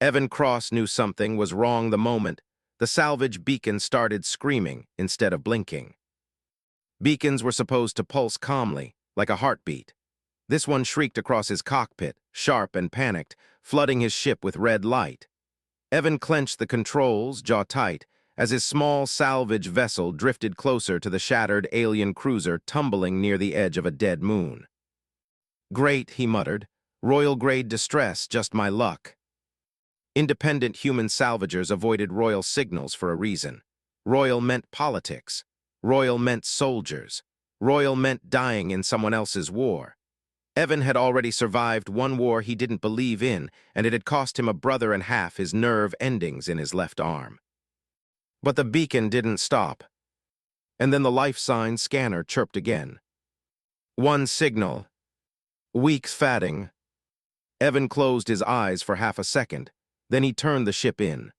Evan Cross knew something was wrong the moment the salvage beacon started screaming instead of blinking. Beacons were supposed to pulse calmly, like a heartbeat. This one shrieked across his cockpit, sharp and panicked, flooding his ship with red light. Evan clenched the controls, jaw tight, as his small salvage vessel drifted closer to the shattered alien cruiser tumbling near the edge of a dead moon. "Great," he muttered. "Royal-grade distress, just my luck." Independent human salvagers avoided royal signals for a reason. Royal meant politics. Royal meant soldiers. Royal meant dying in someone else's war. Evan had already survived one war he didn't believe in, and it had cost him a brother and half his nerve endings in his left arm. But the beacon didn't stop. And then the life sign scanner chirped again. One signal. Weak fatting. Evan closed his eyes for half a second. Then he turned the ship in.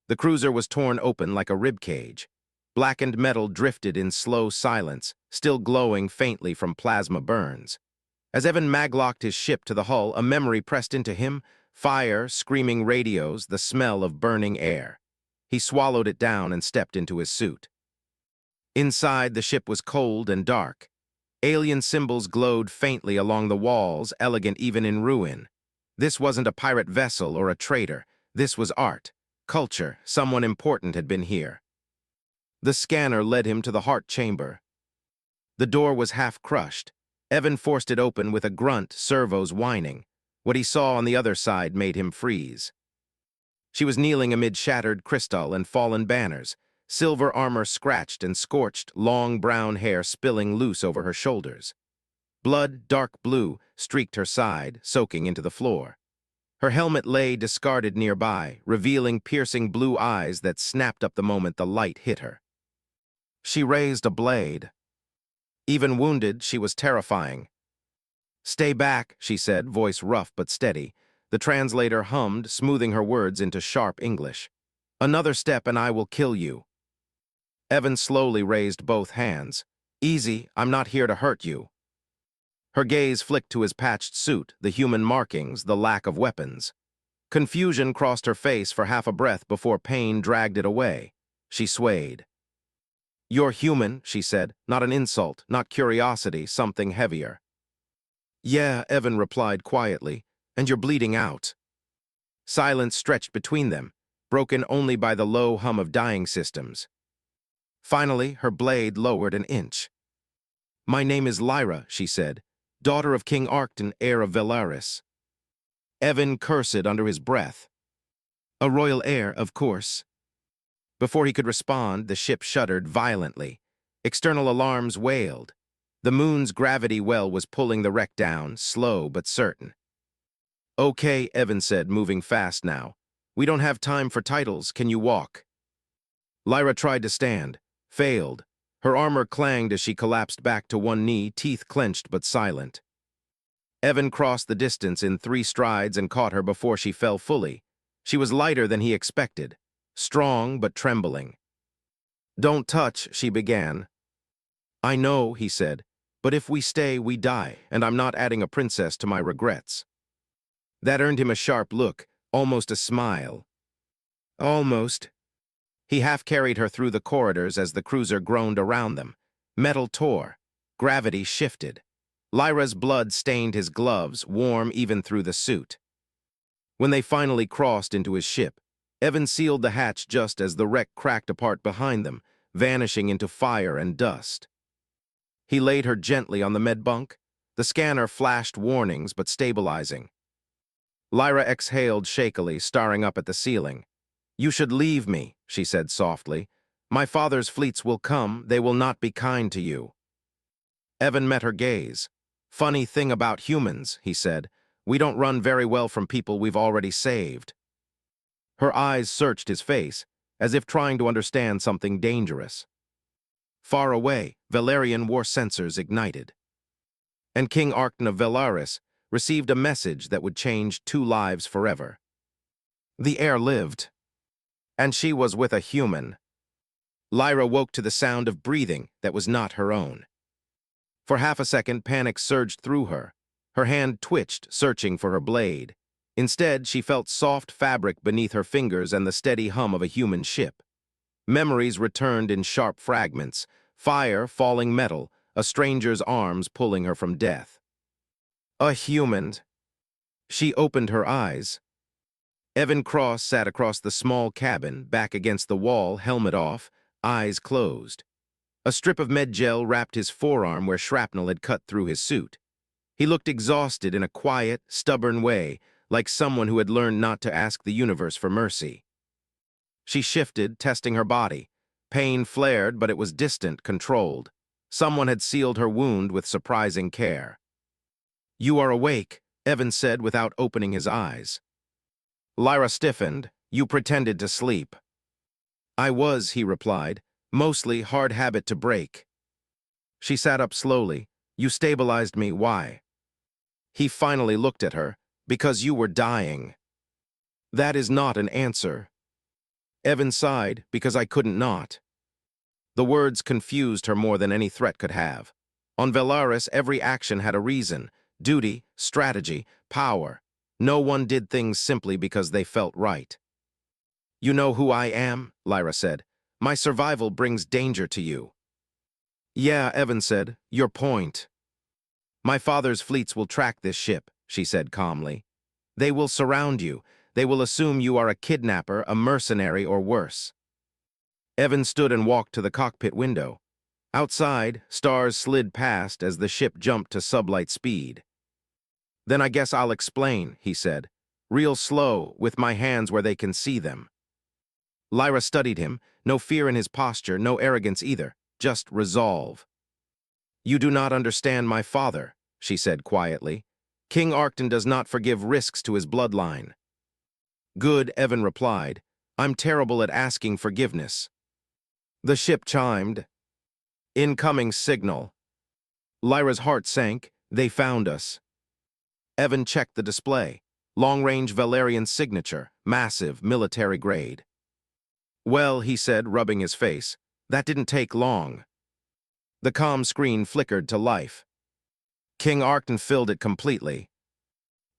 The cruiser was torn open like a ribcage. Blackened metal drifted in slow silence, still glowing faintly from plasma burns. As Evan maglocked his ship to the hull, a memory pressed into him: fire, screaming radios, the smell of burning air. He swallowed it down and stepped into his suit. Inside, the ship was cold and dark. Alien symbols glowed faintly along the walls, elegant even in ruin. This wasn't a pirate vessel or a trader. This was art, culture. Someone important had been here. The scanner led him to the heart chamber. The door was half crushed. Evan forced it open with a grunt, servos whining. What he saw on the other side made him freeze. She was kneeling amid shattered crystal and fallen banners, silver armor scratched and scorched, long brown hair spilling loose over her shoulders. Blood, dark blue, streaked her side, soaking into the floor. Her helmet lay discarded nearby, revealing piercing blue eyes that snapped up the moment the light hit her. She raised a blade. Even wounded, she was terrifying. "Stay back," she said, voice rough but steady. The translator hummed, smoothing her words into sharp English. "Another step and I will kill you." Evan slowly raised both hands. "Easy, I'm not here to hurt you." Her gaze flicked to his patched suit, the human markings, the lack of weapons. Confusion crossed her face for half a breath before pain dragged it away. She swayed. "You're human," she said, "not an insult, not curiosity, something heavier." "Yeah," Evan replied quietly, "and you're bleeding out." Silence stretched between them, broken only by the low hum of dying systems. Finally, her blade lowered an inch. "My name is Lyra," she said, "daughter of King Arcton, heir of Velaris." Evan cursed under his breath. "A royal heir, of course." Before he could respond, the ship shuddered violently. External alarms wailed. The moon's gravity well was pulling the wreck down, slow but certain. "Okay," Evan said, moving fast now. "We don't have time for titles. Can you walk?" Lyra tried to stand, failed. Her armor clanged as she collapsed back to one knee, teeth clenched but silent. Evan crossed the distance in 3 strides and caught her before she fell fully. She was lighter than he expected, strong but trembling. "Don't touch," she began. "I know," he said, "but if we stay, we die, and I'm not adding a princess to my regrets." That earned him a sharp look, almost a smile. "Almost." He half-carried her through the corridors as the cruiser groaned around them. Metal tore. Gravity shifted. Lyra's blood stained his gloves, warm even through the suit. When they finally crossed into his ship, Evan sealed the hatch just as the wreck cracked apart behind them, vanishing into fire and dust. He laid her gently on the med bunk. The scanner flashed warnings but stabilizing. Lyra exhaled shakily, staring up at the ceiling. "You should leave me," she said softly. "My father's fleets will come. They will not be kind to you." Evan met her gaze. "Funny thing about humans," he said. "We don't run very well from people we've already saved." Her eyes searched his face, as if trying to understand something dangerous. Far away, Valerian war sensors ignited. And King Arcton of Velaris received a message that would change 2 lives forever. The heir lived. And she was with a human. Lyra woke to the sound of breathing that was not her own. For half a second, panic surged through her. Her hand twitched, searching for her blade. Instead, she felt soft fabric beneath her fingers and the steady hum of a human ship. Memories returned in sharp fragments, fire, falling metal, a stranger's arms pulling her from death. A human. She opened her eyes. Evan Cross sat across the small cabin, back against the wall, helmet off, eyes closed. A strip of med gel wrapped his forearm where shrapnel had cut through his suit. He looked exhausted in a quiet, stubborn way, like someone who had learned not to ask the universe for mercy. She shifted, testing her body. Pain flared, but it was distant, controlled. Someone had sealed her wound with surprising care. "You are awake," Evan said without opening his eyes. Lyra stiffened. "You pretended to sleep." "I was," he replied. "Mostly hard habit to break." She sat up slowly. "You stabilized me. Why?" He finally looked at her. "Because you were dying." "That is not an answer." Evan sighed. "Because I couldn't not." The words confused her more than any threat could have. On Velaris, every action had a reason. Duty, strategy, power. No one did things simply because they felt right. "You know who I am?" Lyra said. "My survival brings danger to you." "Yeah," Evan said. "Your point." "My father's fleets will track this ship," she said calmly. "They will surround you. They will assume you are a kidnapper, a mercenary, or worse." Evan stood and walked to the cockpit window. Outside, stars slid past as the ship jumped to sublight speed. "Then I guess I'll explain," he said. "Real slow, with my hands where they can see them." Lyra studied him, no fear in his posture, no arrogance either, just resolve. "You do not understand my father," she said quietly. "King Arcton does not forgive risks to his bloodline." "Good," Evan replied. "I'm terrible at asking forgiveness." The ship chimed. "Incoming signal." Lyra's heart sank. They found us. Evan checked the display. Long-range Valerian signature, massive, military grade. "Well," he said, rubbing his face, "that didn't take long." The comm screen flickered to life. King Arcton filled it completely.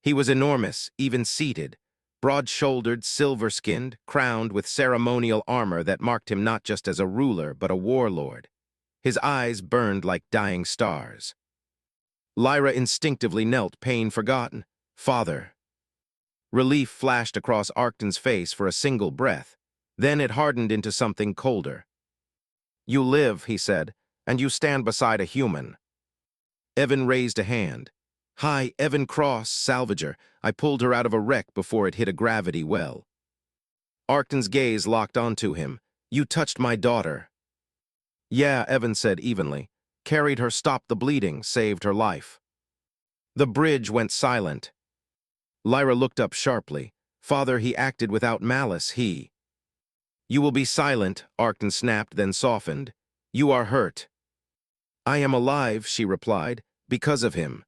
He was enormous, even seated, broad-shouldered, silver-skinned, crowned with ceremonial armor that marked him not just as a ruler but a warlord. His eyes burned like dying stars. Lyra instinctively knelt, pain forgotten. "Father." Relief flashed across Arcton's face for a single breath. Then it hardened into something colder. "You live," he said, "and you stand beside a human." Evan raised a hand. "Hi, Evan Cross, salvager. I pulled her out of a wreck before it hit a gravity well." Arcton's gaze locked onto him. "You touched my daughter." "Yeah," Evan said evenly. "Carried her, stopped the bleeding, saved her life." The bridge went silent. Lyra looked up sharply. "Father, he acted without malice, he." "You will be silent," Arcton snapped, then softened. "You are hurt." "I am alive," she replied, "because of him."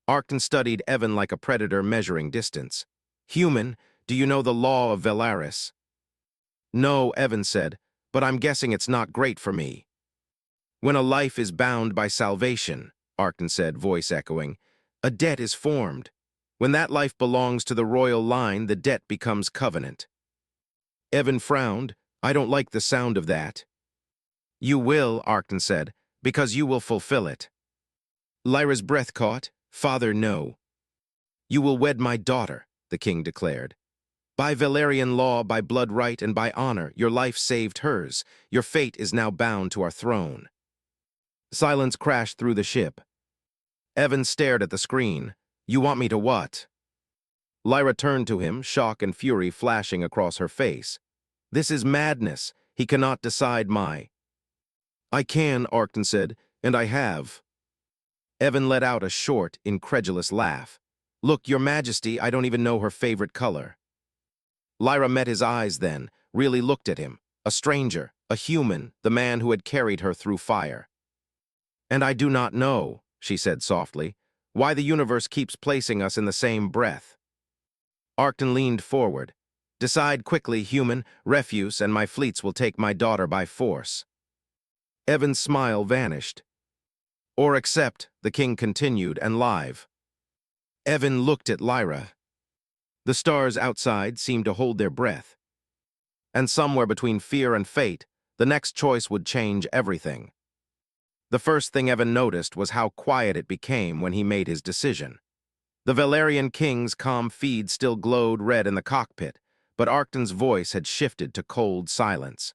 Arcton studied Evan like a predator measuring distance. "Human, do you know the law of Velaris?" "No," Evan said, "but I'm guessing it's not great for me." "When a life is bound by salvation," Arcton said, voice echoing, "a debt is formed. When that life belongs to the royal line, the debt becomes covenant." Evan frowned. "I don't like the sound of that." "You will," Arcton said, "because you will fulfill it." Lyra's breath caught. "Father, no." "You will wed my daughter," the king declared. "By Valerian law, by blood right, and by honor, your life saved hers. Your fate is now bound to our throne." Silence crashed through the ship. Evan stared at the screen. "You want me to what?" Lyra turned to him, shock and fury flashing across her face. "This is madness. He cannot decide my—" "I can," Arcton said, "and I have." Evan let out a short, incredulous laugh. "Look, your majesty, I don't even know her favorite color." Lyra met his eyes then, really looked at him. A stranger, a human, the man who had carried her through fire. "And I do not know," she said softly, "why the universe keeps placing us in the same breath." Arcton leaned forward. "Decide quickly, human, refuse, and my fleets will take my daughter by force." Evan's smile vanished. "Or accept," the king continued, "and live." Evan looked at Lyra. The stars outside seemed to hold their breath. And somewhere between fear and fate, the next choice would change everything. The first thing Evan noticed was how quiet it became when he made his decision. The Valerian King's calm feed still glowed red in the cockpit, but Arcton's voice had shifted to cold silence.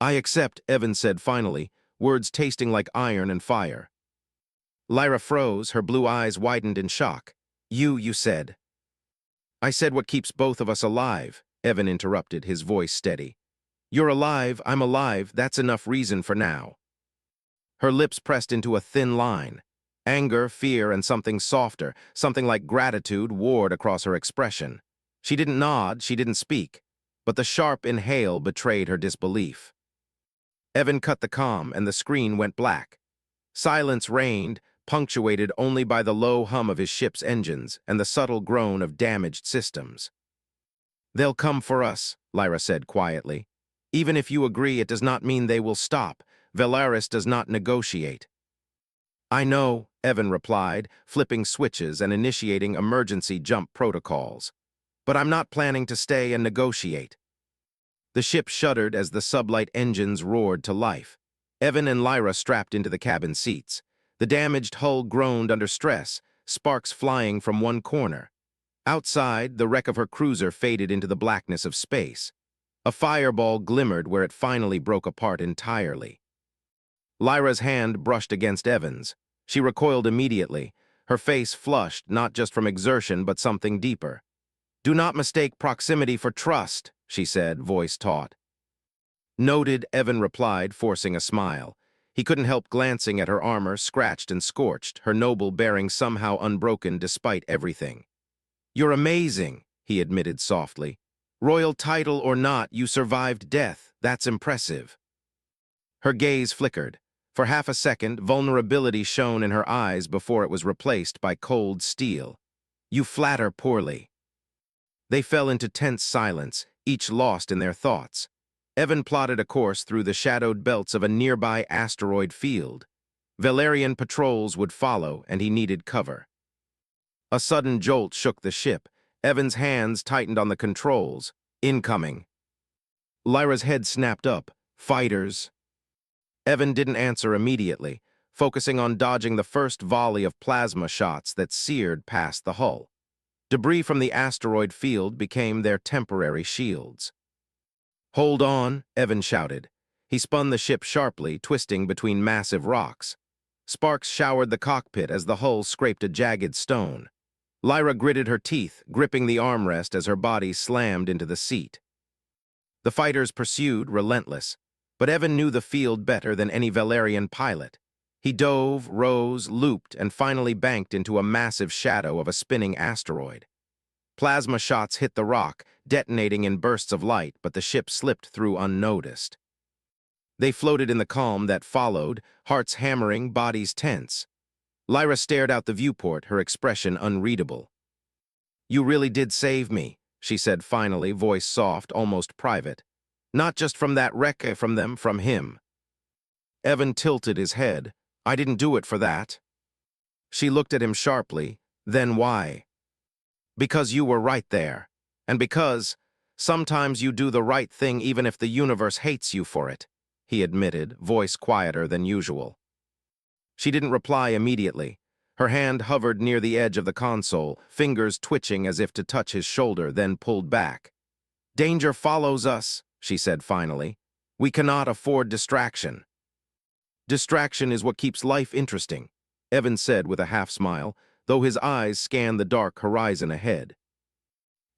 "I accept," Evan said finally, words tasting like iron and fire. Lyra froze, her blue eyes widened in shock. You said." "I said what keeps both of us alive," Evan interrupted, his voice steady. "You're alive, I'm alive, that's enough reason for now." Her lips pressed into a thin line. Anger, fear, and something softer, something like gratitude, warred across her expression. She didn't nod, she didn't speak, but the sharp inhale betrayed her disbelief. Evan cut the comm, and the screen went black. Silence reigned, punctuated only by the low hum of his ship's engines and the subtle groan of damaged systems. "They'll come for us," Lyra said quietly. "Even if you agree, it does not mean they will stop. Valaris does not negotiate." "I know," Evan replied, flipping switches and initiating emergency jump protocols. "But I'm not planning to stay and negotiate." The ship shuddered as the sublight engines roared to life. Evan and Lyra strapped into the cabin seats. The damaged hull groaned under stress, sparks flying from one corner. Outside, the wreck of her cruiser faded into the blackness of space. A fireball glimmered where it finally broke apart entirely. Lyra's hand brushed against Evan's. She recoiled immediately, her face flushed not just from exertion but something deeper. "Do not mistake proximity for trust," she said, voice taut. "Noted," Evan replied, forcing a smile. He couldn't help glancing at her armor, scratched and scorched, her noble bearing somehow unbroken despite everything. "You're amazing," he admitted softly. "Royal title or not, you survived death. That's impressive." Her gaze flickered. For half a second, vulnerability shone in her eyes before it was replaced by cold steel. "You flatter poorly." They fell into tense silence, each lost in their thoughts. Evan plotted a course through the shadowed belts of a nearby asteroid field. Valerian patrols would follow, and he needed cover. A sudden jolt shook the ship. Evan's hands tightened on the controls. "Incoming." Lyra's head snapped up. "Fighters." Evan didn't answer immediately, focusing on dodging the first volley of plasma shots that seared past the hull. Debris from the asteroid field became their temporary shields. "Hold on," Evan shouted. He spun the ship sharply, twisting between massive rocks. Sparks showered the cockpit as the hull scraped a jagged stone. Lyra gritted her teeth, gripping the armrest as her body slammed into the seat. The fighters pursued, relentless, but Evan knew the field better than any Valerian pilot. He dove, rose, looped, and finally banked into a massive shadow of a spinning asteroid. Plasma shots hit the rock, detonating in bursts of light, but the ship slipped through unnoticed. They floated in the calm that followed, hearts hammering, bodies tense. Lyra stared out the viewport, her expression unreadable. "You really did save me," she said finally, voice soft, almost private. "Not just from that wreck, from them, from him." Evan tilted his head. "I didn't do it for that." She looked at him sharply. "Then why?" "Because you were right there. And because sometimes you do the right thing even if the universe hates you for it," he admitted, voice quieter than usual. She didn't reply immediately. Her hand hovered near the edge of the console, fingers twitching as if to touch his shoulder, then pulled back. "Danger follows us," she said finally. "We cannot afford distraction." "Distraction is what keeps life interesting," Evan said with a half-smile, though his eyes scanned the dark horizon ahead.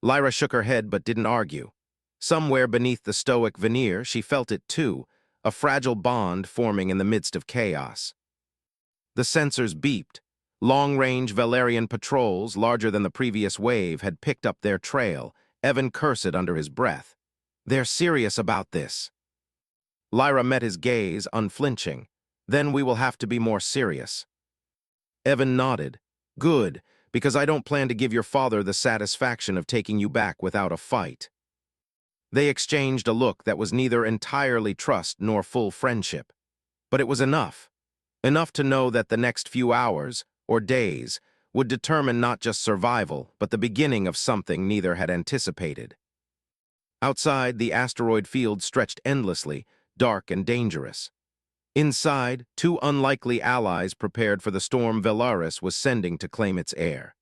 Lyra shook her head but didn't argue. Somewhere beneath the stoic veneer, she felt it too, a fragile bond forming in the midst of chaos. The sensors beeped. Long-range Valerian patrols, larger than the previous wave, had picked up their trail. Evan cursed under his breath. "They're serious about this." Lyra met his gaze, unflinching. "Then we will have to be more serious." Evan nodded. "Good, because I don't plan to give your father the satisfaction of taking you back without a fight." They exchanged a look that was neither entirely trust nor full friendship. But it was enough. Enough to know that the next few hours, or days, would determine not just survival, but the beginning of something neither had anticipated. Outside, the asteroid field stretched endlessly, dark and dangerous. Inside, two unlikely allies prepared for the storm Velaris was sending to claim its heir.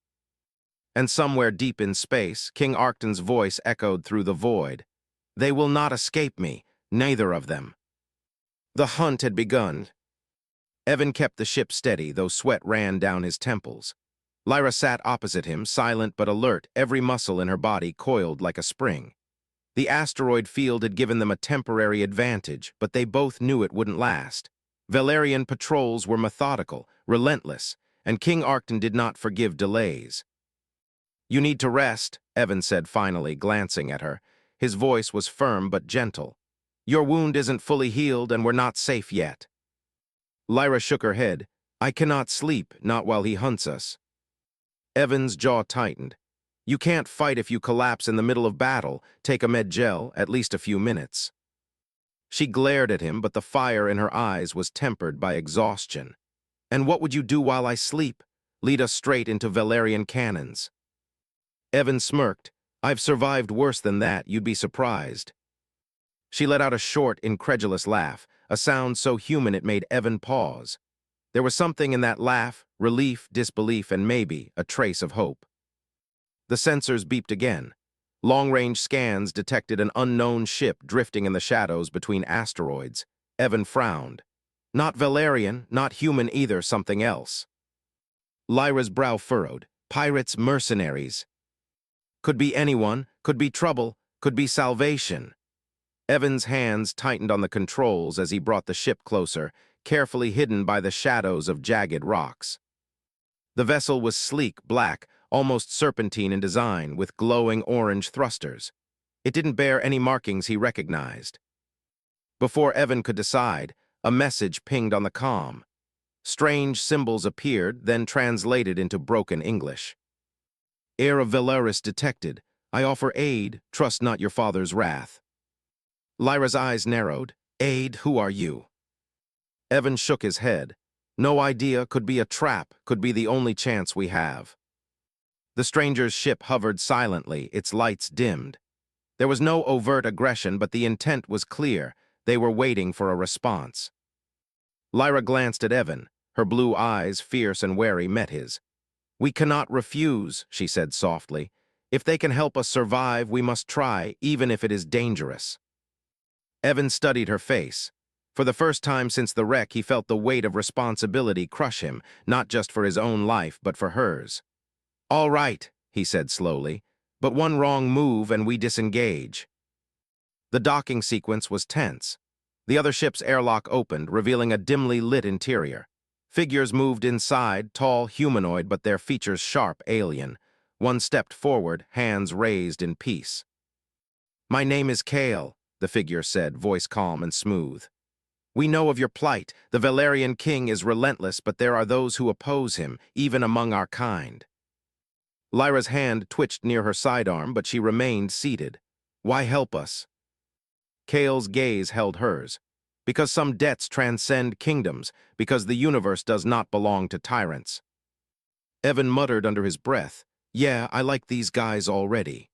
And somewhere deep in space, King Arcton's voice echoed through the void. "They will not escape me, neither of them." The hunt had begun. Evan kept the ship steady, though sweat ran down his temples. Lyra sat opposite him, silent but alert, every muscle in her body coiled like a spring. The asteroid field had given them a temporary advantage, but they both knew it wouldn't last. Valerian patrols were methodical, relentless, and King Arcton did not forgive delays. "You need to rest," Evan said finally, glancing at her. His voice was firm but gentle. "Your wound isn't fully healed and we're not safe yet." Lyra shook her head. "I cannot sleep, not while he hunts us." Evan's jaw tightened. "You can't fight if you collapse in the middle of battle. Take a med gel, at least a few minutes." She glared at him, but the fire in her eyes was tempered by exhaustion. "And what would you do while I sleep? Lead us straight into Valerian cannons." Evan smirked. "I've survived worse than that, you'd be surprised." She let out a short, incredulous laugh, a sound so human it made Evan pause. There was something in that laugh, relief, disbelief, and maybe a trace of hope. The sensors beeped again. Long-range scans detected an unknown ship drifting in the shadows between asteroids. Evan frowned. Not Valerian, not human either, something else. Lyra's brow furrowed. Pirates, mercenaries. Could be anyone, could be trouble, could be salvation. Evan's hands tightened on the controls as he brought the ship closer, carefully hidden by the shadows of jagged rocks. The vessel was sleek, black, almost serpentine in design, with glowing orange thrusters. It didn't bear any markings he recognized. Before Evan could decide, a message pinged on the comm. Strange symbols appeared, then translated into broken English. "Heir of Velaris detected. I offer aid. Trust not your father's wrath." Lyra's eyes narrowed. "Aid? Who are you?" Evan shook his head. "No idea. Could be a trap. Could be the only chance we have." The stranger's ship hovered silently, its lights dimmed. There was no overt aggression, but the intent was clear. They were waiting for a response. Lyra glanced at Evan. Her blue eyes, fierce and wary, met his. "We cannot refuse," she said softly. "If they can help us survive, we must try, even if it is dangerous." Evan studied her face. For the first time since the wreck, he felt the weight of responsibility crush him, not just for his own life, but for hers. "All right," he said slowly, "but one wrong move and we disengage." The docking sequence was tense. The other ship's airlock opened, revealing a dimly lit interior. Figures moved inside, tall, humanoid, but their features sharp, alien. One stepped forward, hands raised in peace. "My name is Kale," the figure said, voice calm and smooth. "We know of your plight. The Valerian king is relentless, but there are those who oppose him, even among our kind." Lyra's hand twitched near her sidearm, but she remained seated. "Why help us?" Kale's gaze held hers. "Because some debts transcend kingdoms, because the universe does not belong to tyrants." Evan muttered under his breath, "Yeah, I like these guys already."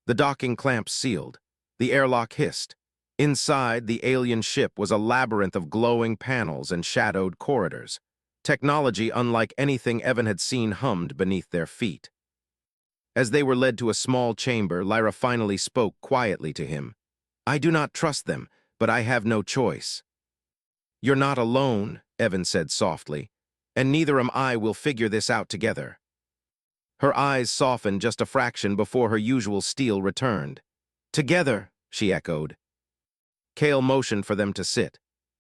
The docking clamps sealed. The airlock hissed. Inside, the alien ship was a labyrinth of glowing panels and shadowed corridors. Technology unlike anything Evan had seen hummed beneath their feet. As they were led to a small chamber, Lyra finally spoke quietly to him. "I do not trust them, but I have no choice." "You're not alone," Evan said softly, "and neither am I. We'll figure this out together." Her eyes softened just a fraction before her usual steel returned. "Together," she echoed. Kale motioned for them to sit.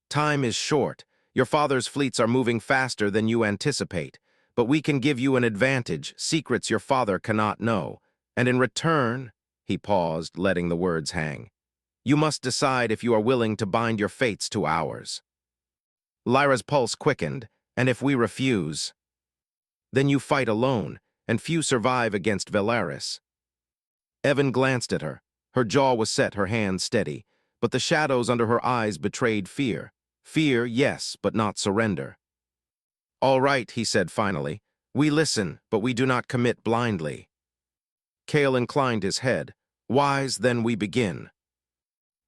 "Time is short. Your father's fleets are moving faster than you anticipate, but we can give you an advantage, secrets your father cannot know. And in return," he paused, letting the words hang, "you must decide if you are willing to bind your fates to ours." Lyra's pulse quickened. "And if we refuse?" "Then you fight alone, and few survive against Velaris." Evan glanced at her. Her jaw was set, her hands steady, but the shadows under her eyes betrayed fear. Fear, yes, but not surrender. "All right," he said finally, We listen, but we do not commit blindly. Kale inclined his head. Wise, then we begin.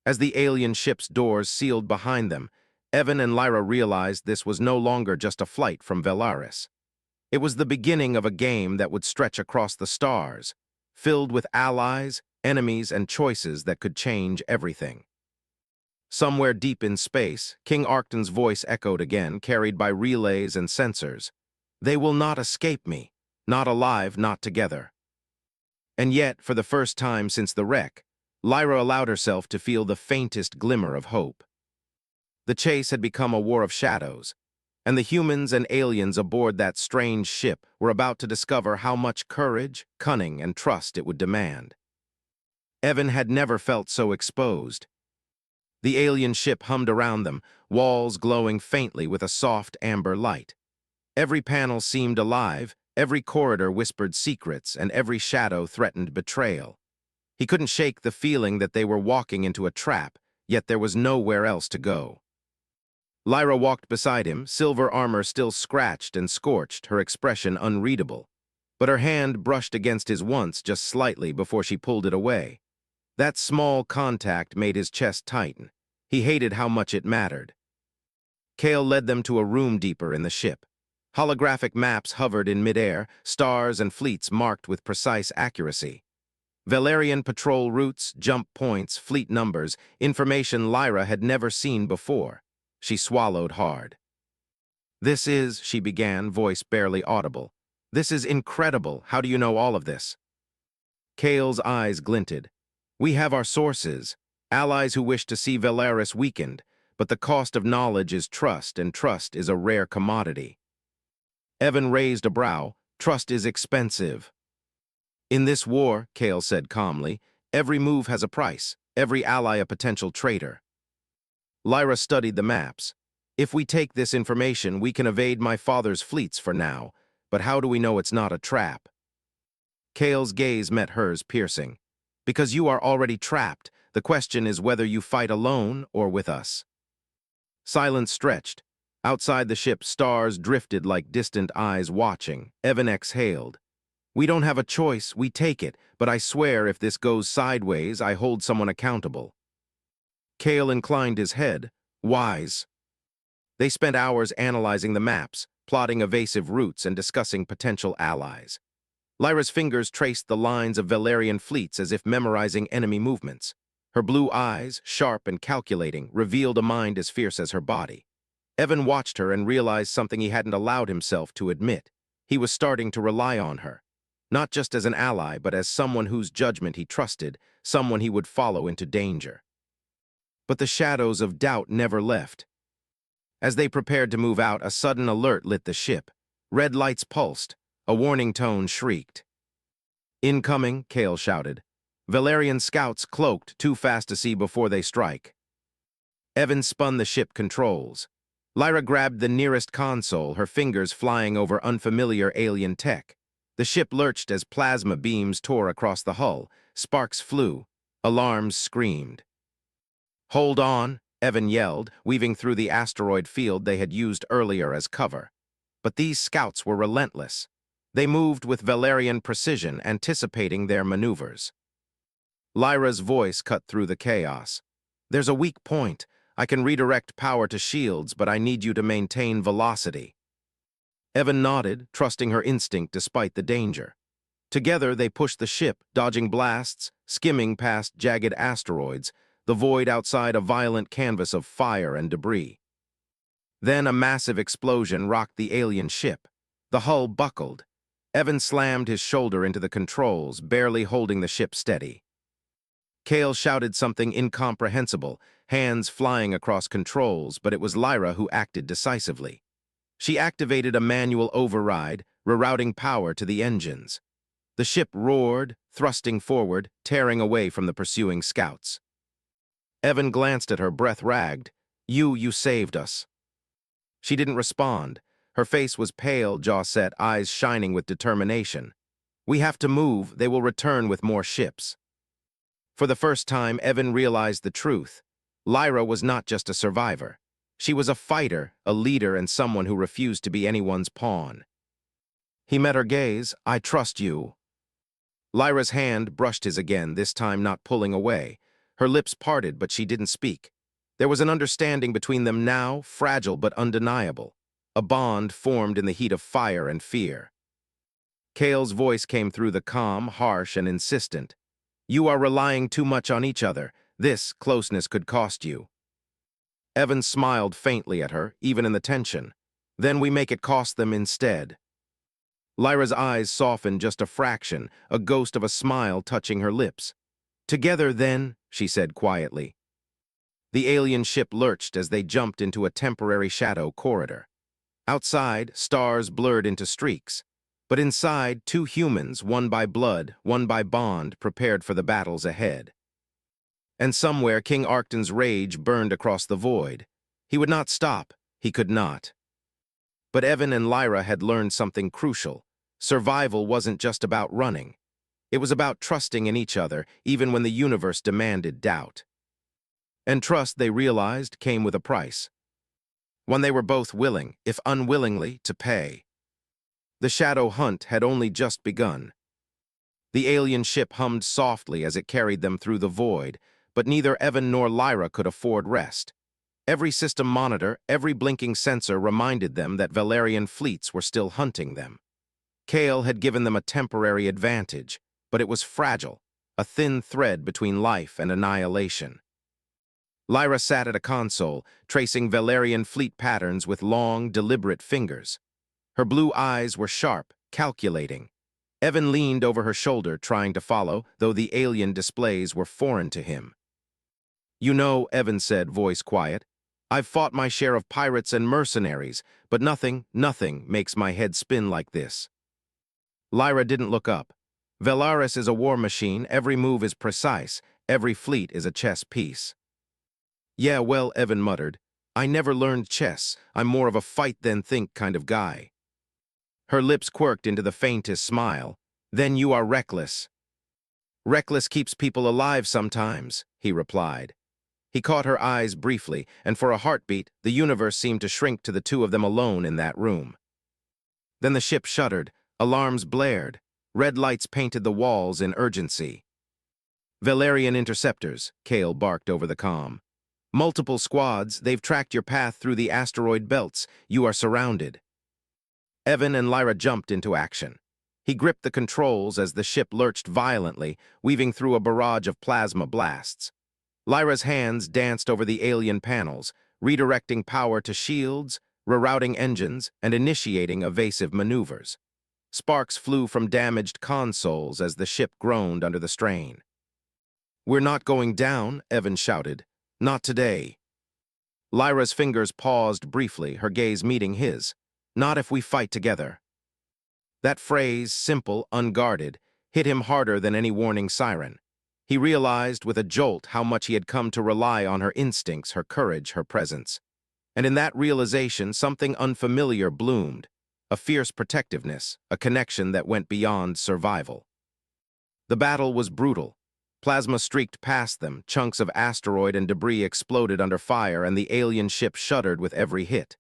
As the alien ship's doors sealed behind them, Evan and Lyra realized this was no longer just a flight from Velaris. It was the beginning of a game that would stretch across the stars, filled with allies, enemies, and choices that could change everything. Somewhere deep in space, King Arcton's voice echoed again, carried by relays and sensors. They will not escape me, not alive, not together. And yet, for the first time since the wreck, Lyra allowed herself to feel the faintest glimmer of hope. The chase had become a war of shadows, and the humans and aliens aboard that strange ship were about to discover how much courage, cunning, and trust it would demand. Evan had never felt so exposed. The alien ship hummed around them, walls glowing faintly with a soft amber light. Every panel seemed alive, every corridor whispered secrets, and every shadow threatened betrayal. He couldn't shake the feeling that they were walking into a trap, yet there was nowhere else to go. Lyra walked beside him, silver armor still scratched and scorched, her expression unreadable. But her hand brushed against his once just slightly before she pulled it away. That small contact made his chest tighten. He hated how much it mattered. Kale led them to a room deeper in the ship. Holographic maps hovered in midair, stars and fleets marked with precise accuracy. Valerian patrol routes, jump points, fleet numbers, information Lyra had never seen before. She swallowed hard. "This is," she began, voice barely audible. "This is incredible. How do you know all of this?" Kale's eyes glinted. "We have our sources, allies who wish to see Velaris weakened, but the cost of knowledge is trust, and trust is a rare commodity." Evan raised a brow. "Trust is expensive." "In this war," Kale said calmly, "every move has a price, every ally a potential traitor." Lyra studied the maps. "If we take this information, we can evade my father's fleets for now, but how do we know it's not a trap?" Kale's gaze met hers, piercing. "Because you are already trapped. The question is whether you fight alone or with us." Silence stretched. Outside the ship, stars drifted like distant eyes watching. Evan exhaled. "We don't have a choice, we take it, but I swear if this goes sideways, I hold someone accountable." Kale inclined his head. "Wise." They spent hours analyzing the maps, plotting evasive routes, and discussing potential allies. Lyra's fingers traced the lines of Valerian fleets as if memorizing enemy movements. Her blue eyes, sharp and calculating, revealed a mind as fierce as her body. Evan watched her and realized something he hadn't allowed himself to admit. He was starting to rely on her. Not just as an ally, but as someone whose judgment he trusted, someone he would follow into danger. But the shadows of doubt never left. As they prepared to move out, a sudden alert lit the ship. Red lights pulsed. A warning tone shrieked. "Incoming," Kale shouted. "Valerian scouts cloaked, too fast to see before they strike." Evan spun the ship controls. Lyra grabbed the nearest console, her fingers flying over unfamiliar alien tech. The ship lurched as plasma beams tore across the hull. Sparks flew. Alarms screamed. "Hold on," Evan yelled, weaving through the asteroid field they had used earlier as cover. But these scouts were relentless. They moved with Valerian precision, anticipating their maneuvers. Lyra's voice cut through the chaos. "There's a weak point. I can redirect power to shields, but I need you to maintain velocity." Evan nodded, trusting her instinct despite the danger. Together, they pushed the ship, dodging blasts, skimming past jagged asteroids, the void outside a violent canvas of fire and debris. Then a massive explosion rocked the alien ship. The hull buckled. Evan slammed his shoulder into the controls, barely holding the ship steady. Kale shouted something incomprehensible, hands flying across controls, but it was Lyra who acted decisively. She activated a manual override, rerouting power to the engines. The ship roared, thrusting forward, tearing away from the pursuing scouts. Evan glanced at her, breath ragged. You saved us." She didn't respond. Her face was pale, jaw set, eyes shining with determination. "We have to move. They will return with more ships." For the first time, Evan realized the truth. Lyra was not just a survivor. She was a fighter, a leader, and someone who refused to be anyone's pawn. He met her gaze. "I trust you." Lyra's hand brushed his again, this time not pulling away. Her lips parted, but she didn't speak. There was an understanding between them now, fragile but undeniable. A bond formed in the heat of fire and fear. Kale's voice came through the calm, harsh, and insistent. "You are relying too much on each other. This closeness could cost you." Evan smiled faintly at her, even in the tension. "Then we make it cost them instead." Lyra's eyes softened just a fraction, a ghost of a smile touching her lips. "Together, then," she said quietly. The alien ship lurched as they jumped into a temporary shadow corridor. Outside, stars blurred into streaks. But inside, two humans, one by blood, one by bond, prepared for the battles ahead. And somewhere, King Arcton's rage burned across the void. He would not stop. He could not. But Evan and Lyra had learned something crucial. Survival wasn't just about running. It was about trusting in each other, even when the universe demanded doubt. And trust, they realized, came with a price. One they were both willing, if unwillingly, to pay. The shadow hunt had only just begun. The alien ship hummed softly as it carried them through the void, but neither Evan nor Lyra could afford rest. Every system monitor, every blinking sensor reminded them that Valerian fleets were still hunting them. Kale had given them a temporary advantage, but it was fragile, a thin thread between life and annihilation. Lyra sat at a console, tracing Valerian fleet patterns with long, deliberate fingers. Her blue eyes were sharp, calculating. Evan leaned over her shoulder, trying to follow, though the alien displays were foreign to him. "You know," Evan said, voice quiet, "I've fought my share of pirates and mercenaries, but nothing makes my head spin like this." Lyra didn't look up. "Valaris is a war machine, every move is precise, every fleet is a chess piece." "Yeah, well," Evan muttered, "I never learned chess. I'm more of a fight-then-think kind of guy." Her lips quirked into the faintest smile. "Then you are reckless." "Reckless keeps people alive sometimes," he replied. He caught her eyes briefly, and for a heartbeat, the universe seemed to shrink to the two of them alone in that room. Then the ship shuddered, alarms blared, red lights painted the walls in urgency. "Valerian interceptors," Kale barked over the comm. "Multiple squads, they've tracked your path through the asteroid belts. You are surrounded." Evan and Lyra jumped into action. He gripped the controls as the ship lurched violently, weaving through a barrage of plasma blasts. Lyra's hands danced over the alien panels, redirecting power to shields, rerouting engines, and initiating evasive maneuvers. Sparks flew from damaged consoles as the ship groaned under the strain. "We're not going down," Evan shouted. "Not today." Lyra's fingers paused briefly, her gaze meeting his. "Not if we fight together." That phrase, simple, unguarded, hit him harder than any warning siren. He realized with a jolt how much he had come to rely on her instincts, her courage, her presence. And in that realization, something unfamiliar bloomed, a fierce protectiveness, a connection that went beyond survival. The battle was brutal. Plasma streaked past them, chunks of asteroid and debris exploded under fire, and the alien ship shuddered with every hit.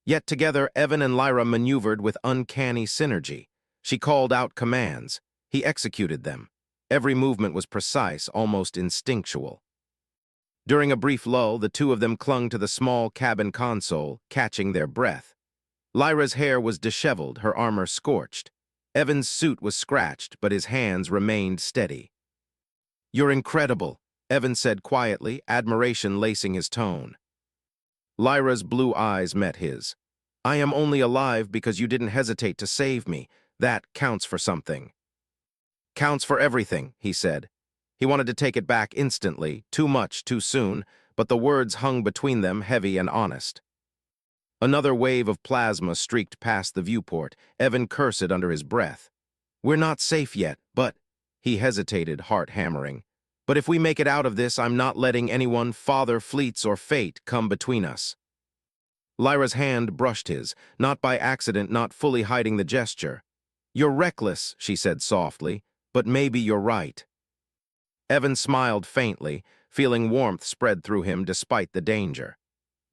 Yet together, Evan and Lyra maneuvered with uncanny synergy. She called out commands. He executed them. Every movement was precise, almost instinctual. During a brief lull, the two of them clung to the small cabin console, catching their breath. Lyra's hair was disheveled, her armor scorched. Evan's suit was scratched, but his hands remained steady. "You're incredible," Evan said quietly, admiration lacing his tone. Lyra's blue eyes met his. "I am only alive because you didn't hesitate to save me. That counts for something." "Counts for everything," he said. He wanted to take it back instantly, too much, too soon, but the words hung between them, heavy and honest. Another wave of plasma streaked past the viewport. Evan cursed under his breath. "We're not safe yet, but—" He hesitated, heart hammering. "But if we make it out of this, I'm not letting anyone, father, fleets, or fate, come between us." Lyra's hand brushed his, not by accident, not fully hiding the gesture. "You're reckless," she said softly, "but maybe you're right." Evan smiled faintly, feeling warmth spread through him despite the danger.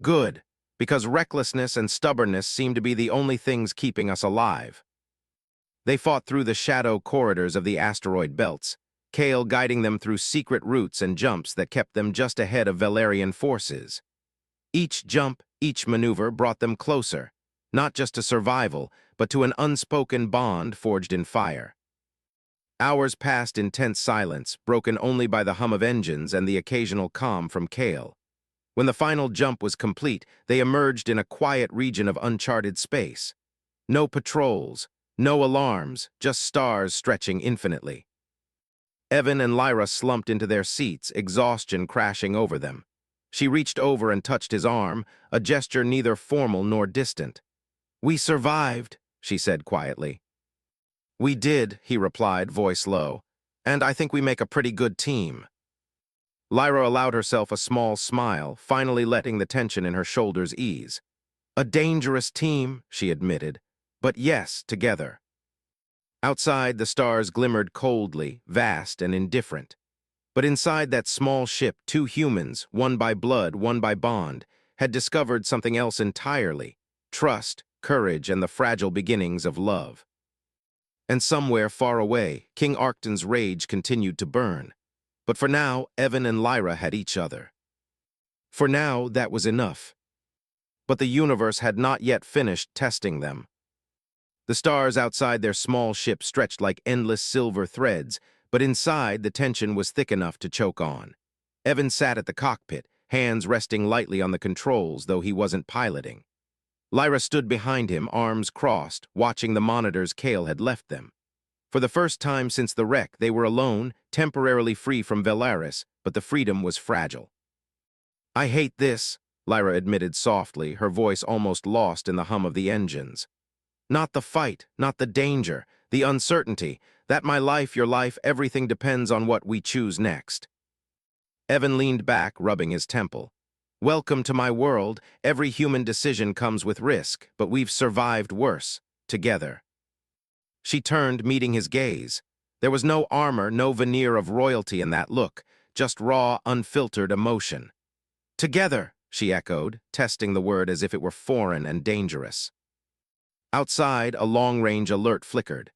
"Good, because recklessness and stubbornness seem to be the only things keeping us alive." They fought through the shadow corridors of the asteroid belts, Kale guiding them through secret routes and jumps that kept them just ahead of Valerian forces. Each jump, each maneuver brought them closer, not just to survival, but to an unspoken bond forged in fire. Hours passed in tense silence, broken only by the hum of engines and the occasional calm from Kale. When the final jump was complete, they emerged in a quiet region of uncharted space. No patrols, no alarms, just stars stretching infinitely. Evan and Lyra slumped into their seats, exhaustion crashing over them. She reached over and touched his arm, a gesture neither formal nor distant. "We survived," she said quietly. "We did," he replied, voice low, "and I think we make a pretty good team." Lyra allowed herself a small smile, finally letting the tension in her shoulders ease. "A dangerous team," she admitted, "but yes, together." Outside, the stars glimmered coldly, vast and indifferent. But inside that small ship, two humans, one by blood, one by bond, had discovered something else entirely: trust, courage, and the fragile beginnings of love. And somewhere far away, King Arcton's rage continued to burn. But for now, Evan and Lyra had each other. For now, that was enough. But the universe had not yet finished testing them. The stars outside their small ship stretched like endless silver threads, but inside the tension was thick enough to choke on. Evan sat at the cockpit, hands resting lightly on the controls, though he wasn't piloting. Lyra stood behind him, arms crossed, watching the monitors Kale had left them. For the first time since the wreck, they were alone, temporarily free from Velaris, but the freedom was fragile. "I hate this," Lyra admitted softly, her voice almost lost in the hum of the engines. "Not the fight, not the danger, the uncertainty, that my life, your life, everything depends on what we choose next." Evan leaned back, rubbing his temple. "Welcome to my world. Every human decision comes with risk, but we've survived worse, together." She turned, meeting his gaze. There was no armor, no veneer of royalty in that look, just raw, unfiltered emotion. "Together," she echoed, testing the word as if it were foreign and dangerous. Outside, a long-range alert flickered.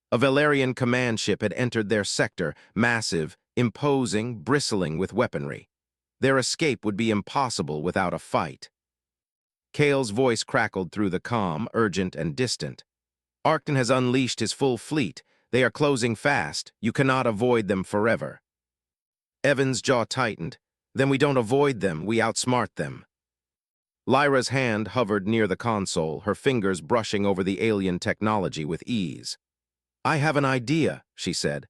A Valerian command ship had entered their sector, massive, imposing, bristling with weaponry. Their escape would be impossible without a fight. Kale's voice crackled through the calm, urgent and distant. "Arcton has unleashed his full fleet. They are closing fast. You cannot avoid them forever." Evan's jaw tightened. "Then we don't avoid them, we outsmart them." Lyra's hand hovered near the console, her fingers brushing over the alien technology with ease. "I have an idea," she said.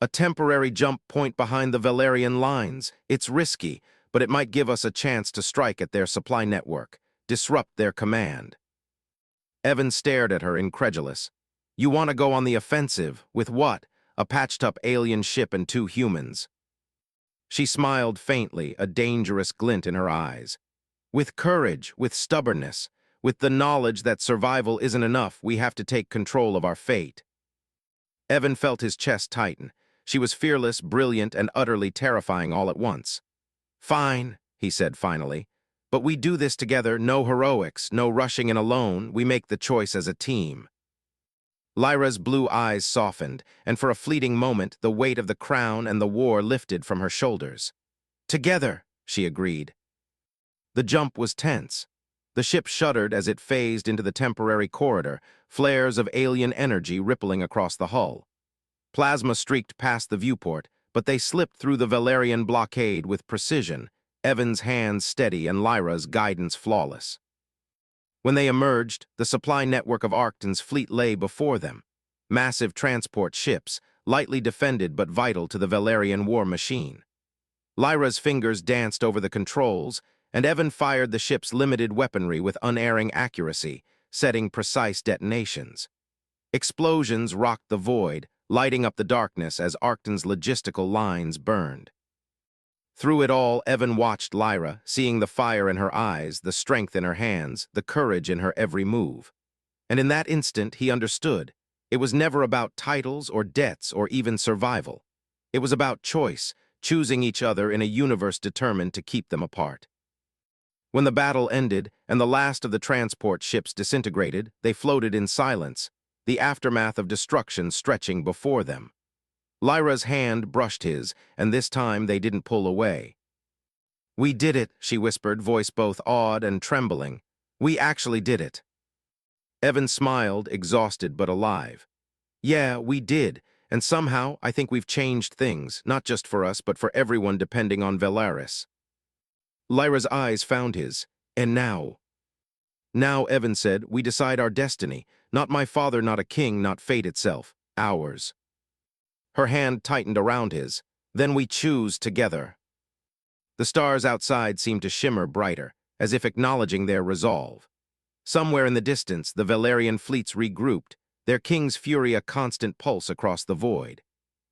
"A temporary jump point behind the Valerian lines. It's risky, but it might give us a chance to strike at their supply network, disrupt their command." Evan stared at her, incredulous. "You want to go on the offensive? With what? A patched-up alien ship and two humans?" She smiled faintly, a dangerous glint in her eyes. "With courage, with stubbornness, with the knowledge that survival isn't enough, we have to take control of our fate." Evan felt his chest tighten. She was fearless, brilliant, and utterly terrifying all at once. "Fine," he said finally. "But we do this together, no heroics, no rushing in alone, we make the choice as a team." Lyra's blue eyes softened, and for a fleeting moment, the weight of the crown and the war lifted from her shoulders. "Together," she agreed. The jump was tense. The ship shuddered as it phased into the temporary corridor, flares of alien energy rippling across the hull. Plasma streaked past the viewport, but they slipped through the Valerian blockade with precision, Evan's hands steady and Lyra's guidance flawless. When they emerged, the supply network of Arcton's fleet lay before them. Massive transport ships, lightly defended but vital to the Valerian war machine. Lyra's fingers danced over the controls, and Evan fired the ship's limited weaponry with unerring accuracy, setting precise detonations. Explosions rocked the void, lighting up the darkness as Arcton's logistical lines burned. Through it all, Evan watched Lyra, seeing the fire in her eyes, the strength in her hands, the courage in her every move. And in that instant, he understood. It was never about titles or debts or even survival. It was about choice, choosing each other in a universe determined to keep them apart. When the battle ended and the last of the transport ships disintegrated, they floated in silence, the aftermath of destruction stretching before them. Lyra's hand brushed his, and this time they didn't pull away. "We did it," she whispered, voice both awed and trembling. "We actually did it." Evan smiled, exhausted but alive. "Yeah, we did, and somehow I think we've changed things, not just for us, but for everyone depending on Velaris." Lyra's eyes found his. "And now?" "Now," Evan said, "we decide our destiny. Not my father, not a king, not fate itself. Ours." Her hand tightened around his. "Then we choose together." The stars outside seemed to shimmer brighter, as if acknowledging their resolve. Somewhere in the distance, the Valerian fleets regrouped, their king's fury a constant pulse across the void.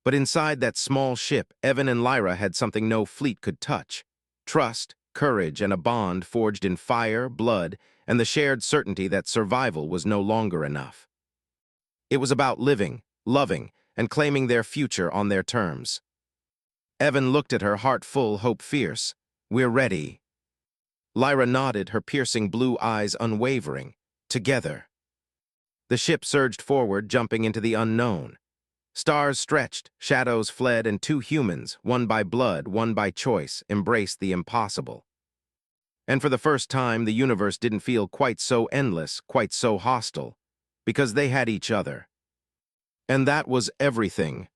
But inside that small ship, Evan and Lyra had something no fleet could touch: trust, courage, and a bond forged in fire, blood, and the shared certainty that survival was no longer enough. It was about living, loving, and claiming their future on their terms. Evan looked at her, heart full, hope fierce. "We're ready." Lyra nodded, her piercing blue eyes unwavering. "Together." The ship surged forward, jumping into the unknown. Stars stretched, shadows fled, and two humans, one by blood, one by choice, embraced the impossible. And for the first time, the universe didn't feel quite so endless, quite so hostile, because they had each other. And that was everything.